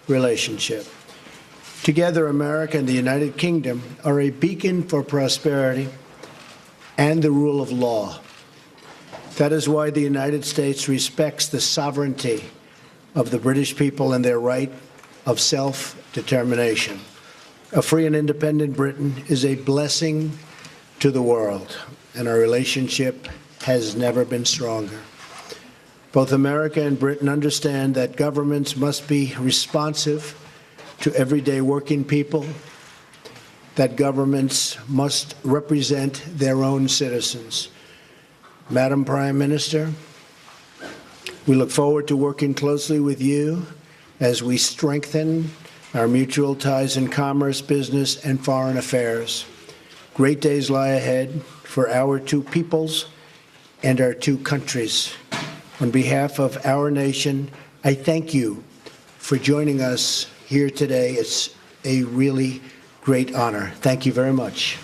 relationship. Together, America and the United Kingdom are a beacon for prosperity and the rule of law. That is why the United States respects the sovereignty of the British people and their right of self-determination. A free and independent Britain is a blessing to the world, and our relationship has never been stronger. Both America and Britain understand that governments must be responsive to everyday working people, that governments must represent their own citizens. Madam Prime Minister, we look forward to working closely with you as we strengthen our mutual ties in commerce, business, and foreign affairs. Great days lie ahead for our two peoples and our two countries. On behalf of our nation, I thank you for joining us here today. It's a really great honor. Thank you very much.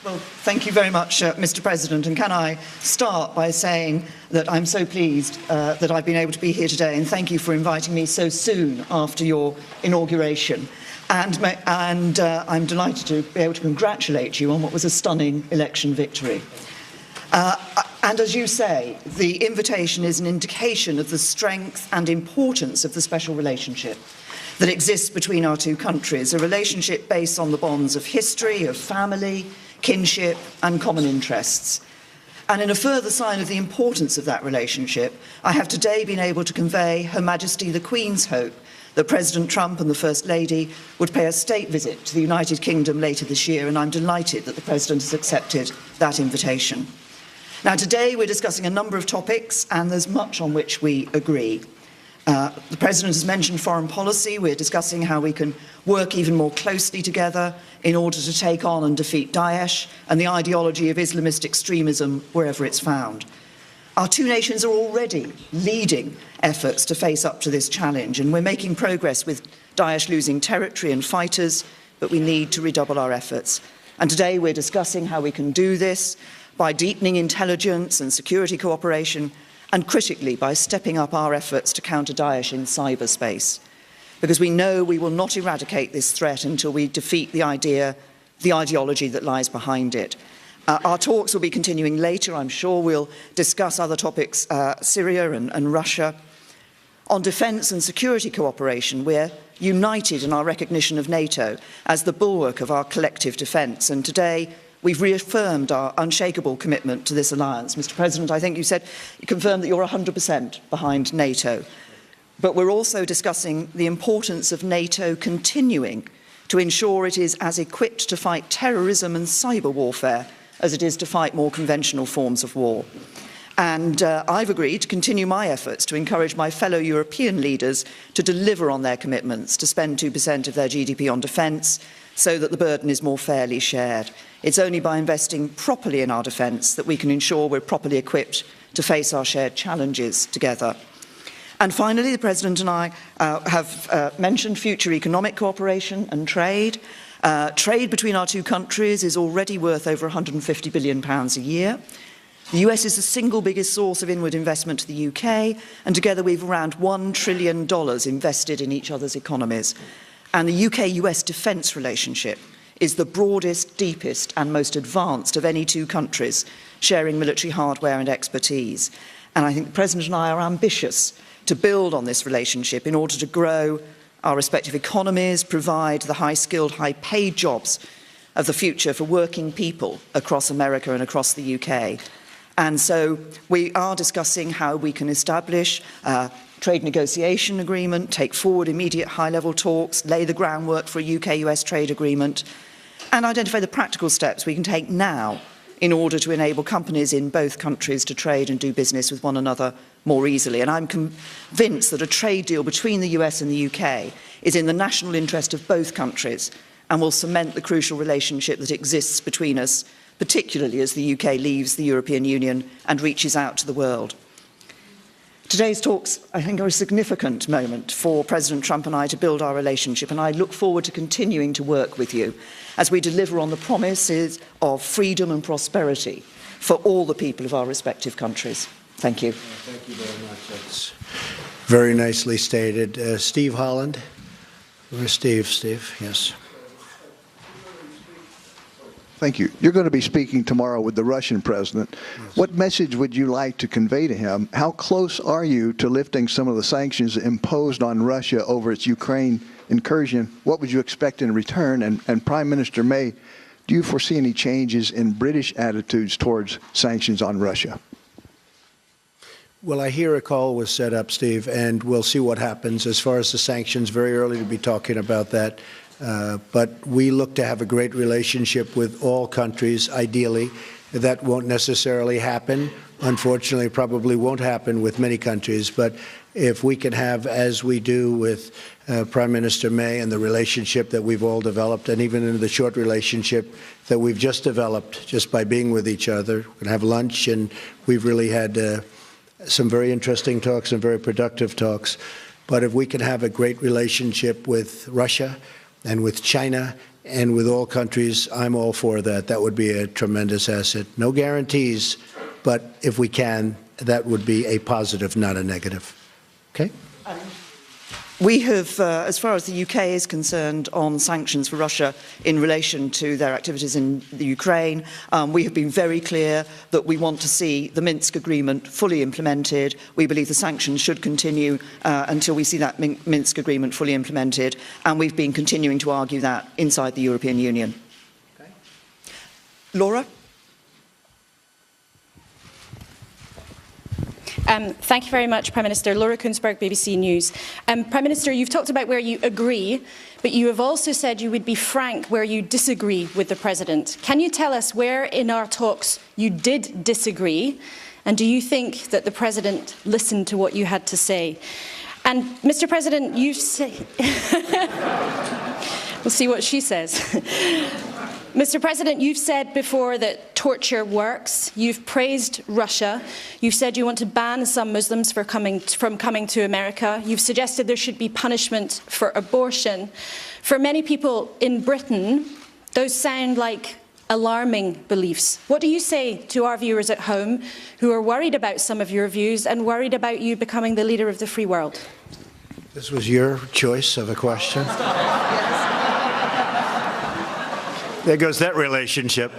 Well, thank you very much, Mr. President. And can I start by saying that I'm so pleased that I've been able to be here today, and thank you for inviting me so soon after your inauguration. And I'm delighted to be able to congratulate you on what was a stunning election victory. And as you say, the invitation is an indication of the strength and importance of the special relationship that exists between our two countries, a relationship based on the bonds of history, of family, kinship, and common interests. And in a further sign of the importance of that relationship, I have today been able to convey Her Majesty the Queen's hope that President Trump and the First Lady would pay a state visit to the United Kingdom later this year, and I'm delighted that the President has accepted that invitation. Now, today we're discussing a number of topics, and there's much on which we agree. The President has mentioned foreign policy. We're discussing how we can work even more closely together in order to take on and defeat Daesh and the ideology of Islamist extremism wherever it's found. Our two nations are already leading efforts to face up to this challenge, and we're making progress with Daesh losing territory and fighters, but we need to redouble our efforts. And today we're discussing how we can do this by deepening intelligence and security cooperation, and critically by stepping up our efforts to counter Daesh in cyberspace. Because we know we will not eradicate this threat until we defeat the ideology that lies behind it. Our talks will be continuing later. I'm sure we'll discuss other topics, Syria and Russia. On defence and security cooperation, we're united in our recognition of NATO as the bulwark of our collective defence. And today, we've reaffirmed our unshakable commitment to this alliance. Mr. President, I think you confirmed that you're 100% behind NATO. But we're also discussing the importance of NATO continuing to ensure it is as equipped to fight terrorism and cyber warfare as it is to fight more conventional forms of war. And I've agreed to continue my efforts to encourage my fellow European leaders to deliver on their commitments to spend 2% of their GDP on defence so that the burden is more fairly shared. It's only by investing properly in our defence that we can ensure we're properly equipped to face our shared challenges together. And finally, the President and I have mentioned future economic cooperation and trade. Trade between our two countries is already worth over £150 billion a year. The US is the single biggest source of inward investment to the UK, and together we've around $1 trillion invested in each other's economies. And the UK-US defence relationship is the broadest, deepest and most advanced of any two countries sharing military hardware and expertise. And I think the President and I are ambitious to build on this relationship in order to grow our respective economies, provide the high-skilled, high-paid jobs of the future for working people across America and across the UK. And so we are discussing how we can establish a trade negotiation agreement, take forward immediate high-level talks, lay the groundwork for a UK-US trade agreement, and identify the practical steps we can take now in order to enable companies in both countries to trade and do business with one another more easily. And I'm convinced that a trade deal between the US and the UK is in the national interest of both countries and will cement the crucial relationship that exists between us, particularly as the UK leaves the European Union and reaches out to the world. Today's talks, I think, are a significant moment for President Trump and I to build our relationship, and I look forward to continuing to work with you as we deliver on the promises of freedom and prosperity for all the people of our respective countries. Thank you. Thank you very much. Very nicely stated. Steve Holland. Where's Steve? Steve, yes. Thank you. You're going to be speaking tomorrow with the Russian president. Yes. What message would you like to convey to him? How close are you to lifting some of the sanctions imposed on Russia over its Ukraine incursion? What would you expect in return? And Prime Minister May, do you foresee any changes in British attitudes towards sanctions on Russia? Well, I hear a call was set up, Steve, and we'll see what happens. As far as the sanctions, very early to be talking about that. But we look to have a great relationship with all countries, ideally. That won't necessarily happen. Unfortunately, probably won't happen with many countries. But if we can have, as we do with Prime Minister May and the relationship that we've all developed, and even in the short relationship that we've just developed just by being with each other, we can have lunch, and we've really had some very interesting talks and very productive talks. But if we can have a great relationship with Russia and with China and with all countries, I'm all for that. That would be a tremendous asset. No guarantees, but if we can, that would be a positive, not a negative. Okay? We have, as far as the UK is concerned, on sanctions for Russia in relation to their activities in the Ukraine, we have been very clear that we want to see the Minsk agreement fully implemented. We believe the sanctions should continue until we see that Minsk agreement fully implemented, and we've been continuing to argue that inside the European Union. Okay. Laura? Thank you very much, Prime Minister. Laura Kunsberg, BBC News. Prime Minister, you've talked about where you agree, but you have also said you would be frank where you disagree with the President. Can you tell us where in our talks you did disagree, and do you think that the President listened to what you had to say? And, Mr. President, you say... We'll see what she says. Mr. President, you've said before that torture works. You've praised Russia. You've said you want to ban some Muslims from coming to America. You've suggested there should be punishment for abortion. For many people in Britain, those sound like alarming beliefs. What do you say to our viewers at home who are worried about some of your views and worried about you becoming the leader of the free world? This was your choice of a question. There goes that relationship.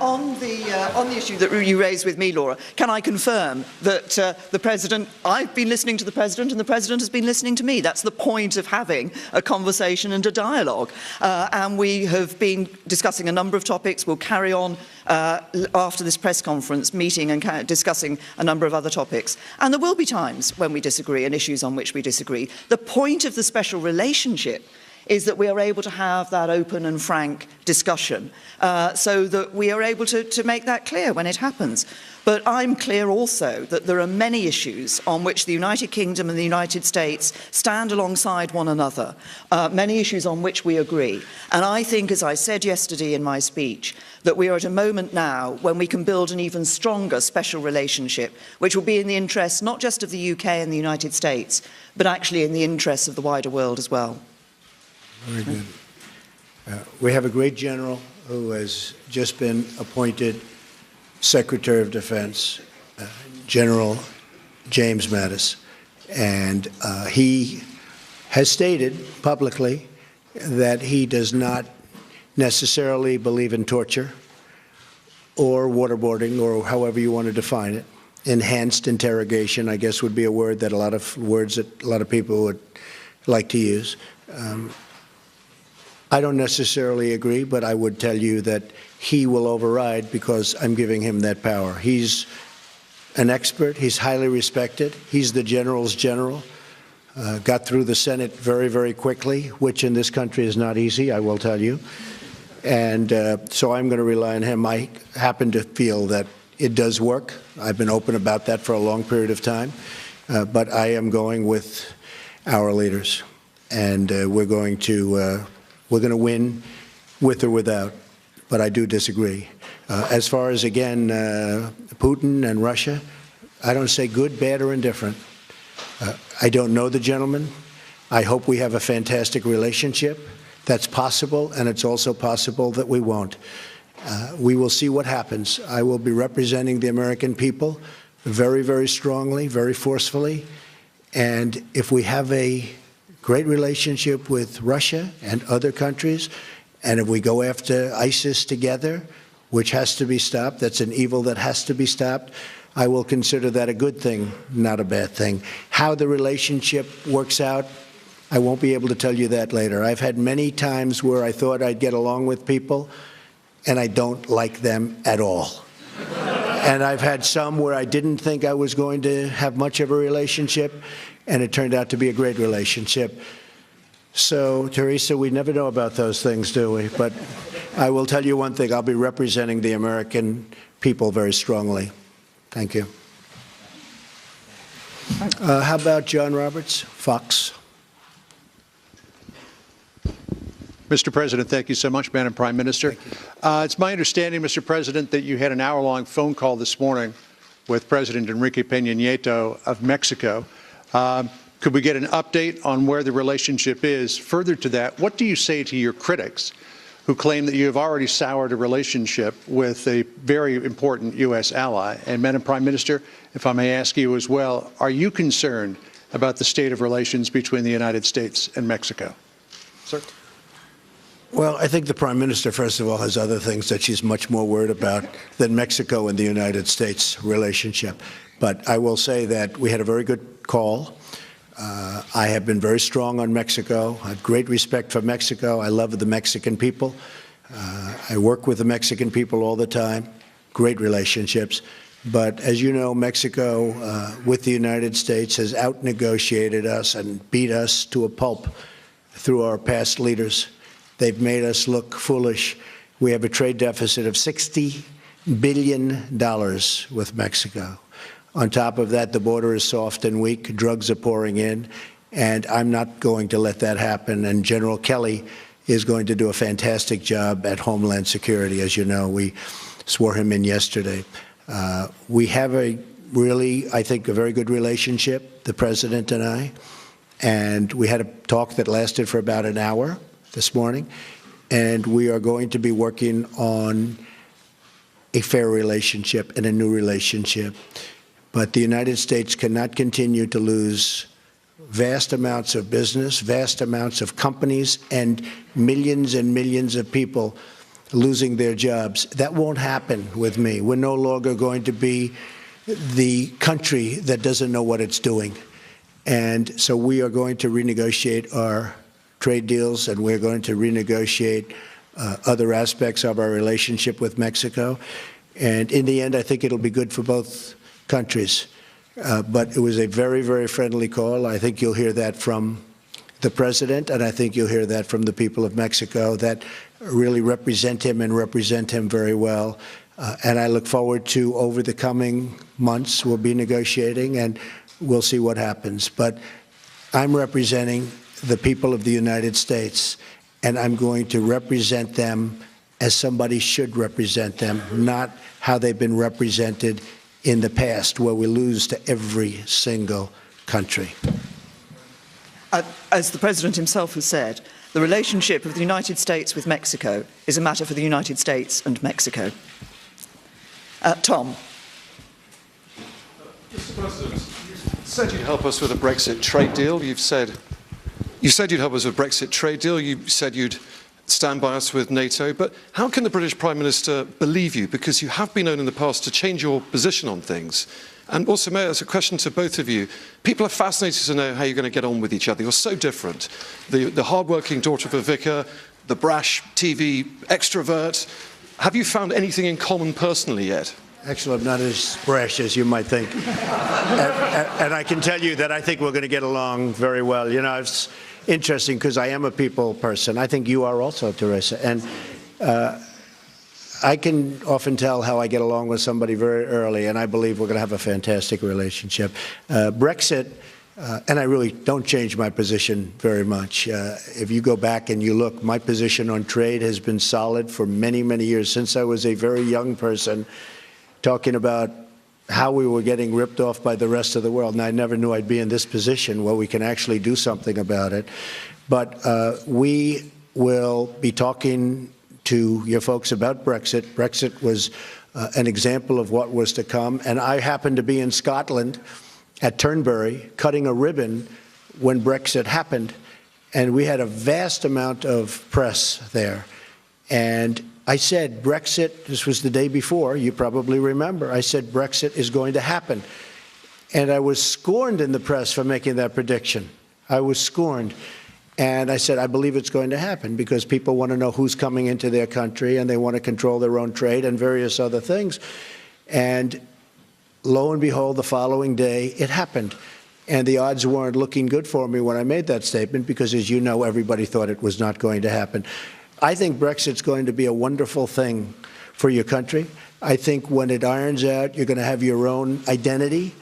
On the issue that you raised with me, Laura, can I confirm that the President, I've been listening to the President and the President has been listening to me. That's the point of having a conversation and a dialogue. And we have been discussing a number of topics. We'll carry on after this press conference meeting and discussing a number of other topics. And there will be times when we disagree and issues on which we disagree. The point of the special relationship is that we are able to have that open and frank discussion so that we are able to make that clear when it happens. But I'm clear also that there are many issues on which the United Kingdom and the United States stand alongside one another, many issues on which we agree. And I think, as I said yesterday in my speech, that we are at a moment now when we can build an even stronger special relationship, which will be in the interests not just of the UK and the United States, but actually in the interests of the wider world as well. Very good. We have a great general who has just been appointed Secretary of Defense, General James Mattis, and he has stated publicly that he does not necessarily believe in torture or waterboarding, or however you want to define it. Enhanced interrogation, I guess, would be a word that a lot of people would like to use. I don't necessarily agree, but I would tell you that he will override because I'm giving him that power. He's an expert. He's highly respected. He's the general's general. Got through the Senate very, very quickly, which in this country is not easy, I will tell you. And so I'm going to rely on him. I happen to feel that it does work. I've been open about that for a long period of time. But I am going with our leaders. And we're going to win with or without, but I do disagree. As far as, again, Putin and Russia, I don't say good, bad, or indifferent. I don't know the gentleman. I hope we have a fantastic relationship. That's possible, and it's also possible that we won't. We will see what happens. I will be representing the American people very, very strongly, very forcefully. And if we have a great relationship with Russia and other countries, and if we go after ISIS together, which has to be stopped, that's an evil that has to be stopped, I will consider that a good thing, not a bad thing. How the relationship works out, I won't be able to tell you that later. I've had many times where I thought I'd get along with people, and I don't like them at all. And I've had some where I didn't think I was going to have much of a relationship, and it turned out to be a great relationship. So, Theresa, we never know about those things, do we? But I will tell you one thing. I'll be representing the American people very strongly. Thank you. How about John Roberts, Fox? Mr. President, thank you so much, Madam Prime Minister. It's my understanding, Mr. President, that you had an hour-long phone call this morning with President Enrique Peña Nieto of Mexico. Could we get an update on where the relationship is? Further to that, what do you say to your critics who claim that you have already soured a relationship with a very important U.S. ally? And, Madam Prime Minister, if I may ask you as well, are you concerned about the state of relations between the United States and Mexico? Sir? Well, I think the Prime Minister, first of all, has other things that she's much more worried about than Mexico and the United States relationship. But I will say that we had a very good call. I have been very strong on Mexico. I have great respect for Mexico. I love the Mexican people. I work with the Mexican people all the time. Great relationships. But as you know, Mexico, with the United States, has out-negotiated us and beat us to a pulp through our past leaders. They've made us look foolish. We have a trade deficit of $60 billion with Mexico. On top of that, the border is soft and weak. Drugs are pouring in. And I'm not going to let that happen. And General Kelly is going to do a fantastic job at Homeland Security. As you know, we swore him in yesterday. We have a really, I think, a very good relationship, the President and I. And we had a talk that lasted for about an hour this morning, and we are going to be working on a fair relationship and a new relationship. But the United States cannot continue to lose vast amounts of business, vast amounts of companies, and millions of people losing their jobs. That won't happen with me. We're no longer going to be the country that doesn't know what it's doing. And so we are going to renegotiate our trade deals, and we're going to renegotiate other aspects of our relationship with Mexico. And in the end, I think it'll be good for both countries. But it was a very, very friendly call. I think you'll hear that from the President, and I think you'll hear that from the people of Mexico that really represent him and represent him very well. And I look forward to, over the coming months, we'll be negotiating, and we'll see what happens. But I'm representing the people of the United States, and I'm going to represent them as somebody should represent them, not how they've been represented in the past, where we lose to every single country. As the President himself has said, the relationship of the United States with Mexico is a matter for the United States and Mexico. Tom. Mr. President, you said you'd help us with a Brexit trade deal. You said you'd help us with a Brexit trade deal. You said you'd stand by us with NATO. But how can the British Prime Minister believe you? Because you have been known in the past to change your position on things. And also, Mayor, as a question to both of you, people are fascinated to know how you're going to get on with each other. You're so different. The hard-working daughter of a vicar, the brash TV extrovert. Have you found anything in common personally yet? Actually, I'm not as brash as you might think. And I can tell you that I think we're going to get along very well. You know, it's interesting because I am a people person. I think you are also, Theresa. And I can often tell how I get along with somebody very early, and I believe we're going to have a fantastic relationship. Brexit, and I really don't change my position very much. If you go back and you look, my position on trade has been solid for many, many years, since I was a very young person, talking about how we were getting ripped off by the rest of the world. And I never knew I'd be in this position where we can actually do something about it. But we will be talking to your folks about Brexit. Brexit was an example of what was to come. And I happened to be in Scotland at Turnberry cutting a ribbon when Brexit happened, and we had a vast amount of press there. And I said, Brexit, this was the day before, you probably remember, I said, Brexit is going to happen. And I was scorned in the press for making that prediction. I was scorned. And I said, I believe it's going to happen because people want to know who's coming into their country and they want to control their own trade and various other things. And lo and behold, the following day, it happened. And the odds weren't looking good for me when I made that statement because, as you know, everybody thought it was not going to happen. I think Brexit's going to be a wonderful thing for your country. I think when it irons out, you're going to have your own identity.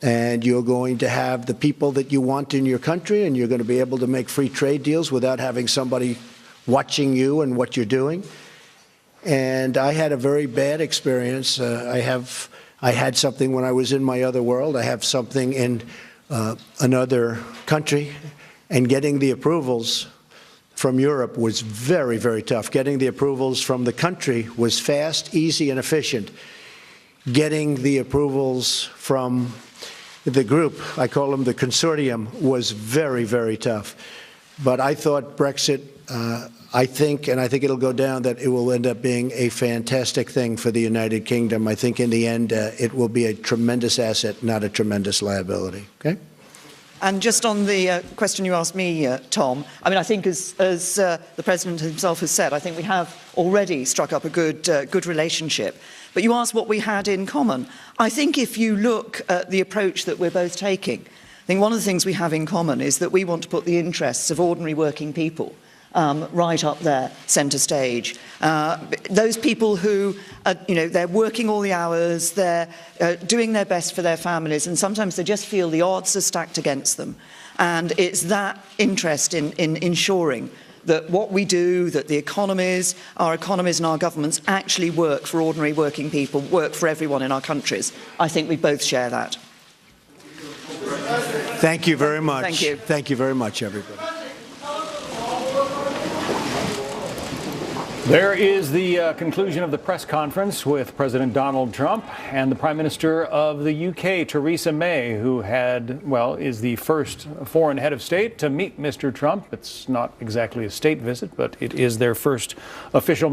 And you're going to have the people that you want in your country, and you're going to be able to make free trade deals without having somebody watching you and what you're doing. And I had a very bad experience. I had something when I was in my other world. I have something in another country. And getting the approvals from Europe was very, very tough. Getting the approvals from the country was fast, easy, and efficient. Getting the approvals from the group, I call them the consortium, was very, very tough. But I thought Brexit, I think it'll go down, that it will end up being a fantastic thing for the United Kingdom. I think in the end, it will be a tremendous asset, not a tremendous liability. Okay? And just on the question you asked me, Tom, I mean, I think as the President himself has said, I think we have already struck up a good relationship. But you asked what we had in common. I think if you look at the approach that we're both taking, I think one of the things we have in common is that we want to put the interests of ordinary working people right up there, centre stage. Those people who, they're working all the hours, they're doing their best for their families, and sometimes they just feel the odds are stacked against them. And it's that interest in ensuring that what we do, that the economies, our economies and our governments actually work for ordinary working people, work for everyone in our countries. I think we both share that. Thank you very much. Thank you. Thank you very much, everybody. There is the conclusion of the press conference with President Donald Trump and the Prime Minister of the UK, Theresa May, who is the first foreign head of state to meet Mr. Trump. It's not exactly a state visit, but it is their first official